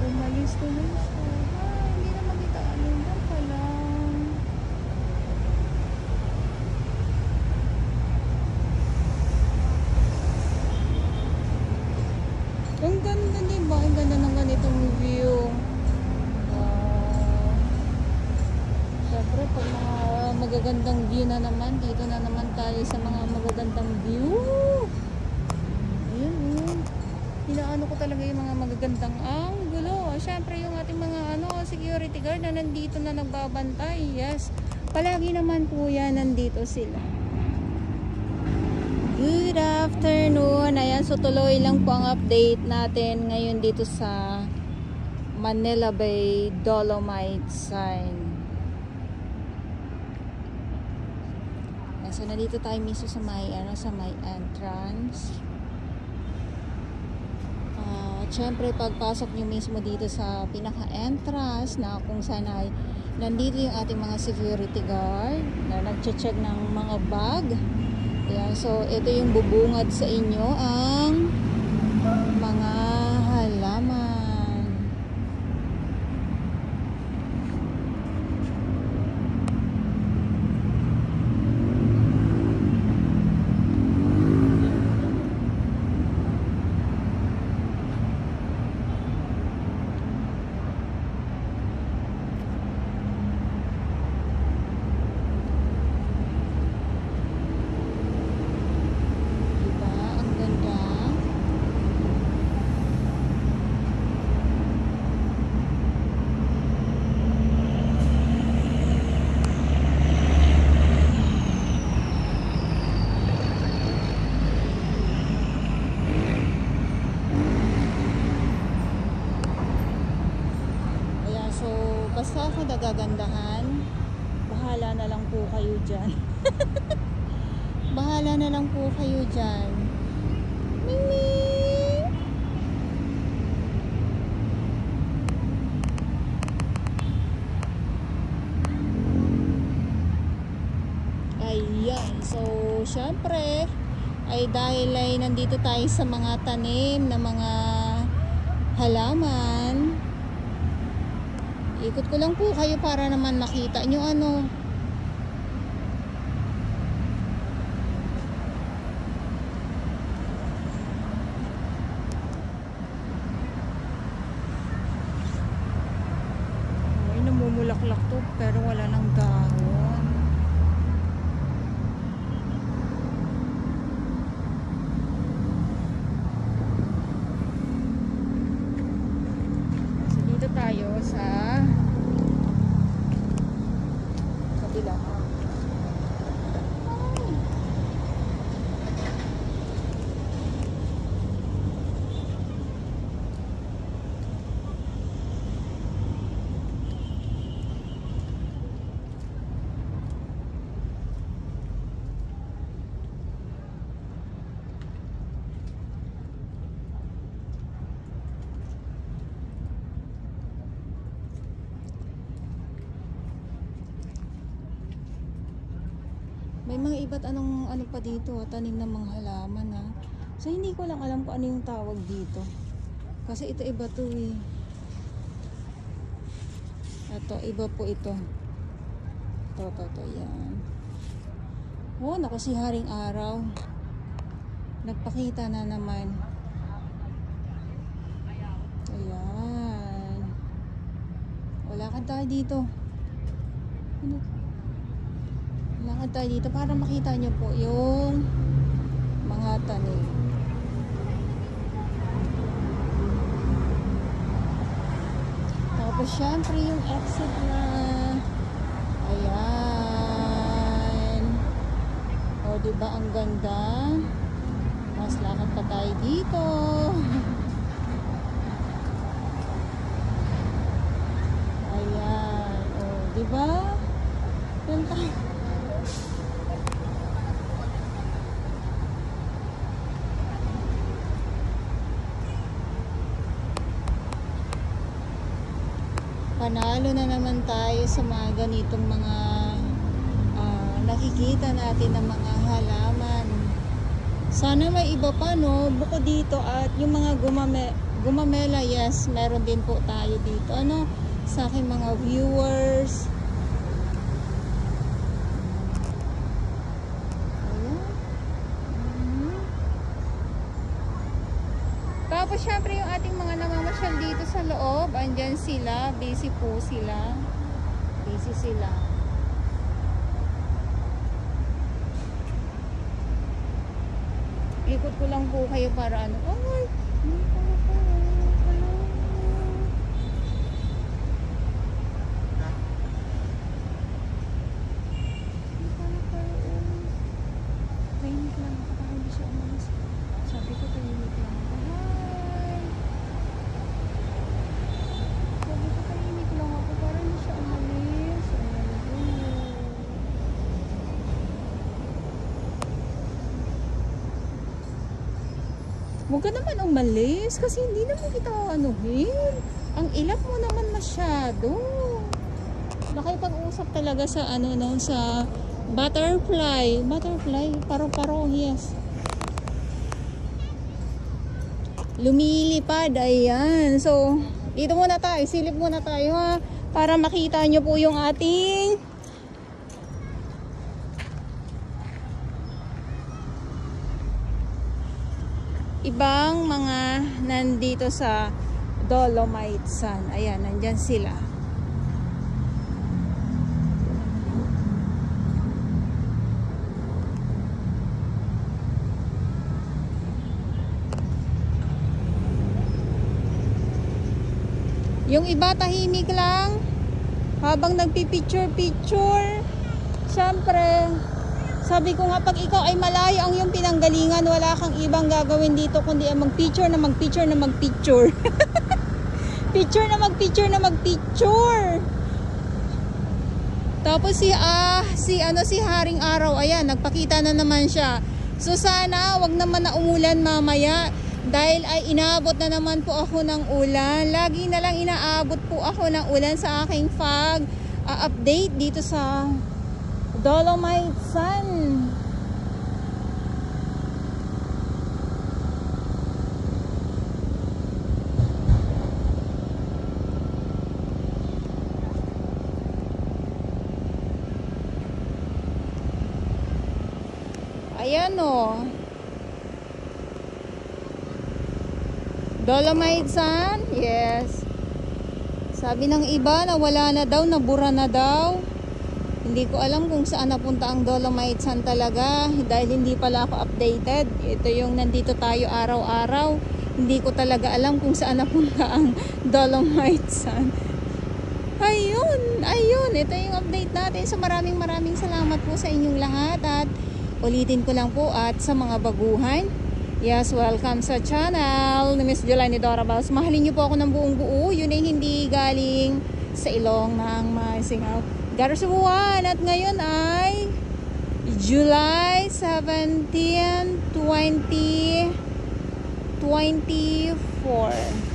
Umalis tuloy siya. Hindi naman kita alam na pala. Ang ganda, diba? Ang ganda ng ganitong view. Siyempre, pag mga magagandang view na naman, dito na naman tayo sa mga magagandang view. Ayan, Inaano ko talaga yung mga magagandang angulo. Siyempre, yung ating mga security guard na nandito na nagbabantay. Yes. Palagi naman po yan, nandito sila. Good afternoon. Ayan, so tuloy lang po ang update natin ngayon dito sa Manila Bay Dolomite Sign. So nandito tayo mismo sa may entrance. Syempre pagpasok nyo mismo dito sa pinaka-entrance na kung saan ay nandito yung ating mga security guard na nagche-check ng mga bag. Ayan, so ito yung bubungad sa inyo ang mga halaman. Basta ako nagagandahan, bahala na lang po kayo dyan. Bahala na lang po kayo dyan. Ming! Ayan, so syempre ay dahil ay nandito tayo sa mga tanim na mga halaman, ikot ko lang po kayo para naman makita nyo ay namumulaklak to pero wala nang dahon. So dito tayo sa kabila. May mga iba't ano pa dito, tanim ng mga halaman So hindi ko lang alam kung ano yung tawag dito. Kasi ito iba to Ito, iba po ito. Ito, yan. Oh, naku, si Haring Araw. Nagpakita na naman. Ayan. Wala ka tayo dito. Lakad tayo dito para makita nyo po yung mga tanim. Tapos syempre yung exit na ayan. O diba ang ganda? Mas lakad pa tayo dito. Ayan. O diba? Ganda. Panalo na naman tayo sa mga ganitong mga nakikita natin ng mga halaman. Sana may iba pa bukod dito at yung mga Gumamela, yes, meron din po tayo dito. Ano, sa aking mga viewers. Ayan. Tapos syempre yung ating mga namamasyal dito sa loob, andyan sila, busy po sila. Busy sila. Ikot ko lang po kayo para ano. Ay, hindi pala po. Hello. Hindi pala po. Tahimik lang ako para hindi siya umalis. Sabi ko tahimik lang ako. Hi. Sabi ko tahimik lang ako para hindi siya umalis. Huwag ka naman umalis kasi hindi naman kita anuhin. Ang ilap mo naman masyado. Nakipag-usap talaga sa ano no, sa butterfly. Butterfly, paro-paro, yes. Lumilipad, ayan. So, dito muna tayo, silip muna tayo ha, para makita nyo po yung ating ibang mga nandito sa Dolomite Sun. Ayan, nandyan sila. Yung iba tahimik lang habang nagpipicture-picture. Siyempre, sabi ko nga, pag ikaw ay malayo ang iyong pinanggalingan, wala kang ibang gagawin dito kundi ang magpicture na magpicture na magpicture. Picture na magpicture na magpicture. Tapos si Haring Araw, ayan, nagpakita na naman siya. So sana wag naman na umulan mamaya dahil ay inaabot na naman po ako ng ulan. Lagi na lang inaabot po ako ng ulan sa aking update dito sa Dolomite Sun. Ayan o. Dolomite Sun? Yes. Sabi ng iba na wala na daw, nabura na daw. Hindi ko alam kung saan napunta ang Dolomite Sun talaga dahil hindi pala ako updated. Ito yung nandito tayo araw-araw. Hindi ko talaga alam kung saan napunta ang Dolomite Sun. Ayun, ayun. Ito yung update natin. So maraming salamat po sa inyong lahat at ulitin ko lang po at sa mga baguhan. Yes, welcome sa channel ni Miss Jelani Dorabals. Mahalin niyo po ako ng buong buo. Yun ay hindi galing sa ilong ng Masingaw. Garasubuan at ngayon ay July 17, 2024.